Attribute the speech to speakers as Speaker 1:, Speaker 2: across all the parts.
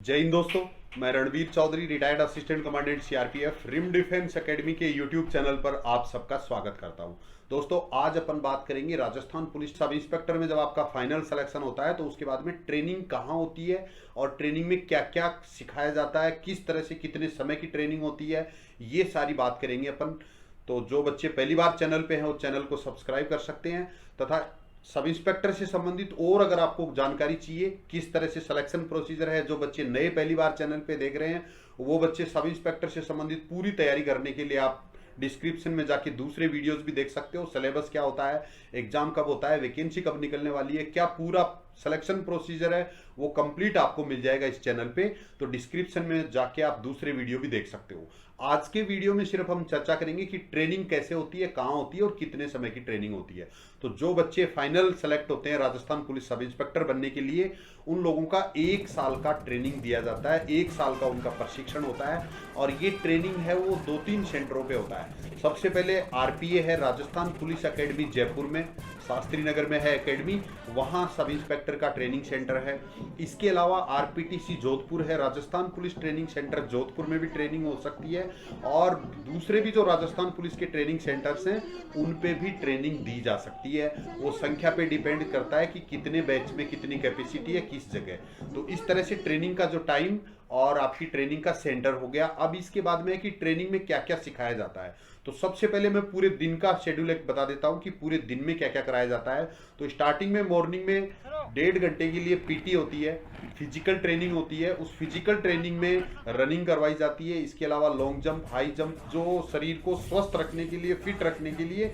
Speaker 1: जय हिंद दोस्तों, मैं Ranveer Chaudhary, retired assistant commandant CRPF रिम डिफेंस एकेडमी के यूट्यूब चैनल पर आप सबका स्वागत करता हूं। दोस्तों, आज अपन बात करेंगे राजस्थान पुलिस सब इंस्पेक्टर में जब आपका फाइनल सिलेक्शन होता है तो उसके बाद में ट्रेनिंग कहां होती है और ट्रेनिंग में क्या क्या सिखाया जाता है, किस तरह से कितने समय की ट्रेनिंग होती है, ये सारी बात करेंगे अपन। तो जो बच्चे पहली बार चैनल पे हैं वो चैनल को सब्सक्राइब कर सकते हैं, तथा सब इंस्पेक्टर से संबंधित और अगर आपको जानकारी चाहिए किस तरह से सिलेक्शन प्रोसीजर है, जो बच्चे नए पहली बार चैनल पे देख रहे हैं वो बच्चे सब इंस्पेक्टर से संबंधित पूरी तैयारी करने के लिए आप डिस्क्रिप्शन में जाके दूसरे वीडियोस भी देख सकते हो। सिलेबस क्या होता है, एग्जाम कब होता है, वैकेंसी कब निकलने वाली है, क्या पूरा सिलेक्शन प्रोसीजर है, वो कंप्लीट आपको मिल जाएगा इस चैनल पे। तो डिस्क्रिप्शन में जाके आप दूसरे वीडियो भी देख सकते हो। आज के वीडियो में सिर्फ हम चर्चा करेंगे कि ट्रेनिंग कैसे होती है, कहाँ होती है और कितने समय की ट्रेनिंग होती है। तो जो बच्चे फाइनल सेलेक्ट होते हैं राजस्थान पुलिस सब इंस्पेक्टर बनने के लिए, उन लोगों का 1 साल का ट्रेनिंग दिया जाता है, 1 साल का उनका प्रशिक्षण होता है। और ये ट्रेनिंग है वो 2-3 सेंटरों पे होता है। सबसे पहले आरपीए है, राजस्थान पुलिस एकेडमी जयपुर में, शास्त्री नगर में है एकेडमी, वहाँ सब इंस्पेक्टर का ट्रेनिंग सेंटर है। इसके अलावा आरपीटीसी जोधपुर है, Rajasthan police training centre Jodhpur में भी ट्रेनिंग हो सकती है। और दूसरे भी जो राजस्थान पुलिस के ट्रेनिंग सेंटर्स हैं उन पे भी ट्रेनिंग दी जा सकती है। वो संख्या पे डिपेंड करता है कि कितने बैच में कितनी कैपेसिटी है किस जगह। तो इस तरह से ट्रेनिंग का जो टाइम और आपकी ट्रेनिंग का सेंटर हो गया। अब इसके बाद में है कि ट्रेनिंग में क्या क्या सिखाया जाता है। तो सबसे पहले मैं पूरे दिन का शेड्यूल एक बता देता हूं कि पूरे दिन में क्या क्या कराया जाता है। तो स्टार्टिंग में मॉर्निंग में 1.5 घंटे के लिए पीटी होती है, फिजिकल ट्रेनिंग होती है। उस फिजिकल ट्रेनिंग में रनिंग करवाई जाती है। इसके अलावा लॉन्ग जंप, हाई जंप, जो शरीर को स्वस्थ रखने के लिए, फिट रखने के लिए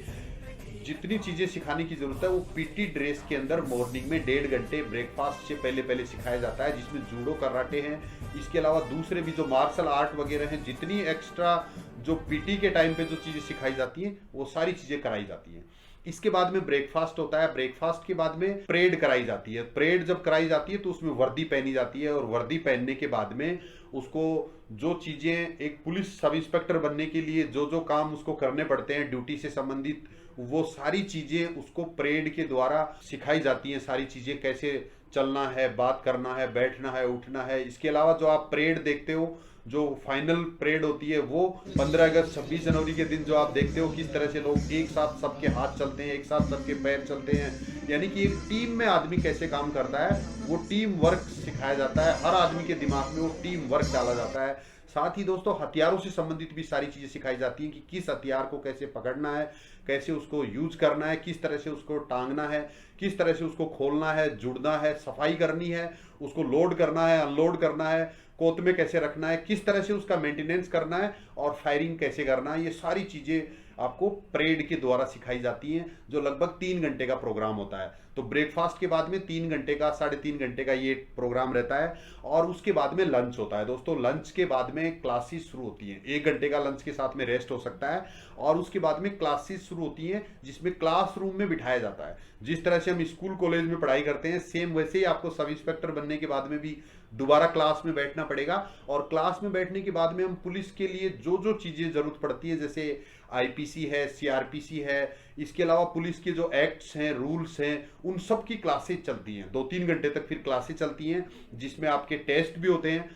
Speaker 1: जितनी चीजें सिखाने की जरूरत है वो पीटी ड्रेस के अंदर मॉर्निंग में 1.5 घंटे ब्रेकफास्ट से पहले सिखाया जाता है, जिसमें जूडो, कराटे हैं। इसके अलावा दूसरे भी जो मार्शल आर्ट वगैरह हैं, जितनी एक्स्ट्रा जो पीटी के टाइम पे जो चीजें सिखाई जाती हैं वो सारी चीजें कराई जाती हैं। इसके बाद में ब्रेकफास्ट होता है। ब्रेकफास्ट के बाद में परेड कराई जाती है। परेड जब कराई जाती है तो उसमें वर्दी पहनी जाती है, और वर्दी पहनने के बाद में उसको जो चीजें एक पुलिस सब इंस्पेक्टर बनने के लिए जो जो काम उसको करने पड़ते हैं ड्यूटी से संबंधित, वो सारी चीजें उसको परेड के द्वारा सिखाई जाती हैं। सारी चीजें कैसे चलना है, बात करना है, बैठना है, उठना है। इसके अलावा जो आप परेड देखते हो, जो फाइनल परेड होती है, वो 15 अगस्त 26 जनवरी के दिन जो आप देखते हो किस तरह से लोग एक साथ सबके हाथ चलते हैं, एक साथ सबके पैर चलते हैं, यानी कि एक टीम में आदमी कैसे काम करता है वो टीम वर्क सिखाया जाता है। हर आदमी के दिमाग में वो टीम वर्क डाला जाता है। साथ ही दोस्तों हथियारों से संबंधित भी सारी चीजें सिखाई जाती हैं कि किस हथियार को कैसे पकड़ना है, कैसे उसको यूज करना है, किस तरह से उसको टांगना है, किस तरह से उसको खोलना है, जुड़ना है, सफाई करनी है, उसको लोड करना है, अनलोड करना है, कोत में कैसे रखना है, किस तरह से उसका मेंटेनेंस करना है और फायरिंग कैसे करना है। ये सारी चीजें आपको परेड के द्वारा सिखाई जाती हैं, जो लगभग 3 घंटे का प्रोग्राम होता है। तो ब्रेकफास्ट के बाद में 3 घंटे का, 3.5 घंटे का ये प्रोग्राम रहता है। और उसके बाद में लंच होता है। दोस्तों, लंच के बाद में क्लासेस शुरू होती हैं। 1 घंटे का लंच के साथ में रेस्ट हो सकता है, और उसके बाद में क्लासेस शुरू होती हैं जिसमें क्लासरूम में बिठाया जाता है। जिस तरह से हम स्कूल कॉलेज में पढ़ाई करते हैं, सेम वैसे ही आपको सब इंस्पेक्टर बनने के बाद में भी दोबारा क्लास में बैठना पड़ेगा। और क्लास में बैठने के बाद में हम पुलिस के लिए जो जो चीजें जरूरत पड़ती है, जैसे आईपीसी है, सीआरपीसी है, इसके अलावा पुलिस के जो एक्ट्स हैं, रूल्स हैं, उन सब की क्लासेज चलती हैं। 2-3 घंटे तक फिर क्लासेज चलती हैं, जिसमें आपके टेस्ट भी होते हैं।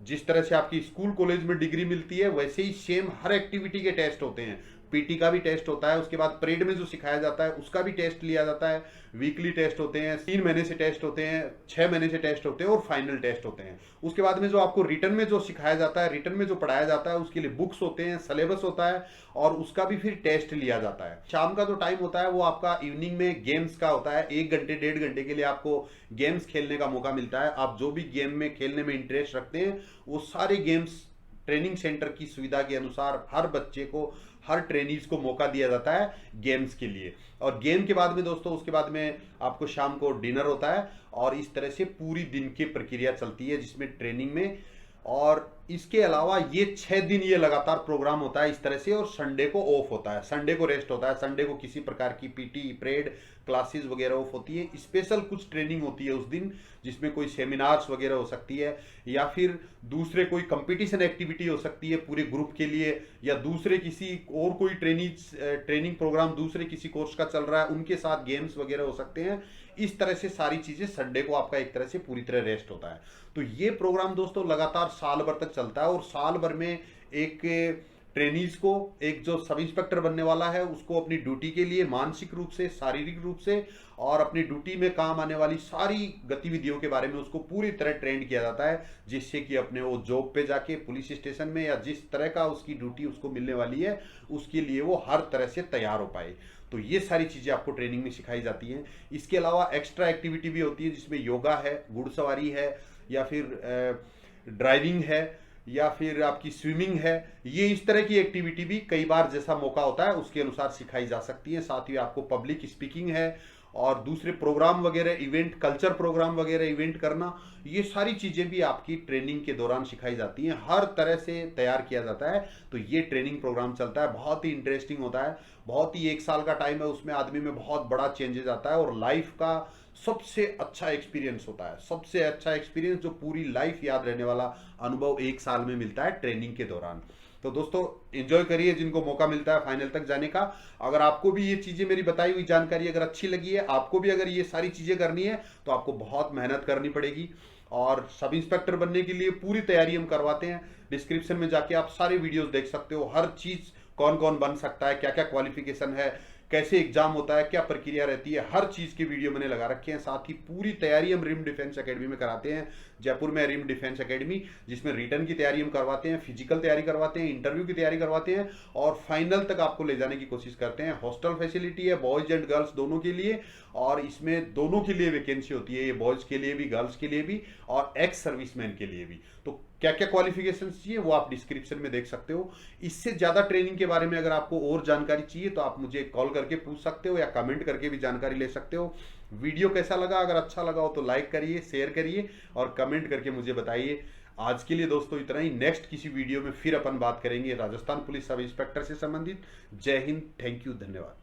Speaker 1: जिस तरह से आपकी स्कूल कॉलेज में डिग्री मिलती है, वैसे ही सेम हर एक्टिविटी के टेस्ट होते हैं। पीटी का भी टेस्ट होता है, उसके बाद परेड में जो सिखाया जाता है उसका भी टेस्ट लिया जाता है। वीकली टेस्ट होते हैं, 3 महीने से टेस्ट होते हैं, 6 महीने से टेस्ट होते हैं, और फाइनल टेस्ट होते हैं। उसके बाद में जो आपको रिटर्न में जो सिखाया जाता है, रिटर्न में जो पढ़ाया जाता है, उसके लिए बुक्स होते हैं, सिलेबस होता है, और उसका भी फिर टेस्ट लिया जाता है। शाम का जो टाइम होता है वो आपका इवनिंग में गेम्स का होता है। 1 घंटे 1.5 घंटे के लिए आपको गेम्स खेलने का मौका मिलता है। आप जो भी गेम में खेलने में इंटरेस्ट रखते हैं वो सारे गेम्स ट्रेनिंग सेंटर की सुविधा के अनुसार हर बच्चे को, हर ट्रेनीज को मौका दिया जाता है गेम्स के लिए। और गेम के बाद में दोस्तों, उसके बाद में आपको शाम को डिनर होता है। और इस तरह से पूरी दिन की प्रक्रिया चलती है, जिसमें ट्रेनिंग में और इसके अलावा ये 6 दिन ये लगातार प्रोग्राम होता है इस तरह से, और संडे को ऑफ होता है, संडे को रेस्ट होता है, संडे को किसी प्रकार की पीटी परेड क्लासेस वगैरह ऑफ होती है। स्पेशल कुछ ट्रेनिंग होती है उस दिन, जिसमें कोई सेमिनार्स वगैरह हो सकती है, या फिर दूसरे कोई कंपटीशन एक्टिविटी हो सकती है पूरे ग्रुप के लिए, या दूसरे किसी और कोई ट्रेनिंग प्रोग्राम दूसरे किसी कोर्स का चल रहा है, उनके साथ गेम्स वगैरह हो सकते हैं। इस तरह से सारी चीजें, संडे को आपका एक तरह से पूरी तरह रेस्ट होता है। तो ये प्रोग्राम दोस्तों लगातार साल भर तक चलता है, और साल भर में एक ट्रेनीज को, एक जो सब इंस्पेक्टर बनने वाला है उसको अपनी ड्यूटी के लिए मानसिक रूप से, शारीरिक रूप से और अपनी ड्यूटी में काम आने वाली सारी गतिविधियों के बारे में उसको पूरी तरह ट्रेंड किया जाता है, जिससे कि अपने वो जॉब पे जाके पुलिस स्टेशन में या जिस तरह का उसकी ड्यूटी उसको मिलने वाली है उसके लिए वो हर तरह से तैयार हो पाए। तो ये सारी चीजें आपको ट्रेनिंग में सिखाई जाती हैं। इसके अलावा एक्स्ट्रा एक्टिविटी भी होती है, जिसमें योगा है, घुड़सवारी है, या फिर ड्राइविंग है, या फिर आपकी स्विमिंग है। ये इस तरह की एक्टिविटी भी कई बार जैसा मौका होता है उसके अनुसार सिखाई जा सकती है। साथ ही आपको पब्लिक स्पीकिंग है और दूसरे प्रोग्राम वगैरह, इवेंट, कल्चर प्रोग्राम वगैरह इवेंट करना, ये सारी चीजें भी आपकी ट्रेनिंग के दौरान सिखाई जाती हैं, हर तरह से तैयार किया जाता है। तो ये ट्रेनिंग प्रोग्राम चलता है, बहुत ही इंटरेस्टिंग होता है, बहुत ही 1 साल का टाइम है, उसमें आदमी में बहुत बड़ा चेंजेस आता है, और लाइफ का सबसे अच्छा एक्सपीरियंस होता है, सबसे अच्छा एक्सपीरियंस जो पूरी लाइफ याद रहने वाला अनुभव 1 साल में मिलता है ट्रेनिंग के दौरान। तो दोस्तों एंजॉय करिए जिनको मौका मिलता है फाइनल तक जाने का। अगर आपको भी ये चीजें, मेरी बताई हुई जानकारी अगर अच्छी लगी है, आपको भी अगर ये सारी चीजें करनी है, तो आपको बहुत मेहनत करनी पड़ेगी, और सब इंस्पेक्टर बनने के लिए पूरी तैयारी हम करवाते हैं। डिस्क्रिप्शन में जाके आप सारे वीडियोस देख सकते हो, हर चीज कौन कौन बन सकता है, क्या क्या क्वालिफिकेशन है, कैसे एग्जाम होता है, क्या प्रक्रिया रहती है, हर चीज के वीडियो मैंने लगा रखे हैं। साथ ही पूरी तैयारी हम रिम डिफेंस एकेडमी में कराते हैं, जयपुर में रिम डिफेंस एकेडमी, जिसमें रिटर्न की तैयारी हम करवाते हैं, फिजिकल तैयारी करवाते हैं, इंटरव्यू की तैयारी करवाते हैं, और फाइनल तक आपको ले जाने की कोशिश करते हैं। हॉस्टल फैसिलिटी है बॉयज एंड गर्ल्स दोनों के लिए, और इसमें दोनों के लिए वैकेंसी होती है, ये बॉयज के लिए भी, गर्ल्स के लिए भी, और एक्स सर्विसमैन के लिए भी। तो क्या क्या क्वालिफिकेशन चाहिए वो आप डिस्क्रिप्शन में देख सकते हो। इससे ज्यादा ट्रेनिंग के बारे में अगर आपको और जानकारी चाहिए तो आप मुझे कॉल करके पूछ सकते हो, या कमेंट करके भी जानकारी ले सकते हो। वीडियो कैसा लगा, अगर अच्छा लगा हो तो लाइक करिए, शेयर करिए, और कमेंट करके मुझे बताइए। आज के लिए दोस्तों इतना ही, नेक्स्ट किसी वीडियो में फिर अपन बात करेंगे राजस्थान पुलिस सब इंस्पेक्टर से संबंधित। जय हिंद, थैंक यू, धन्यवाद।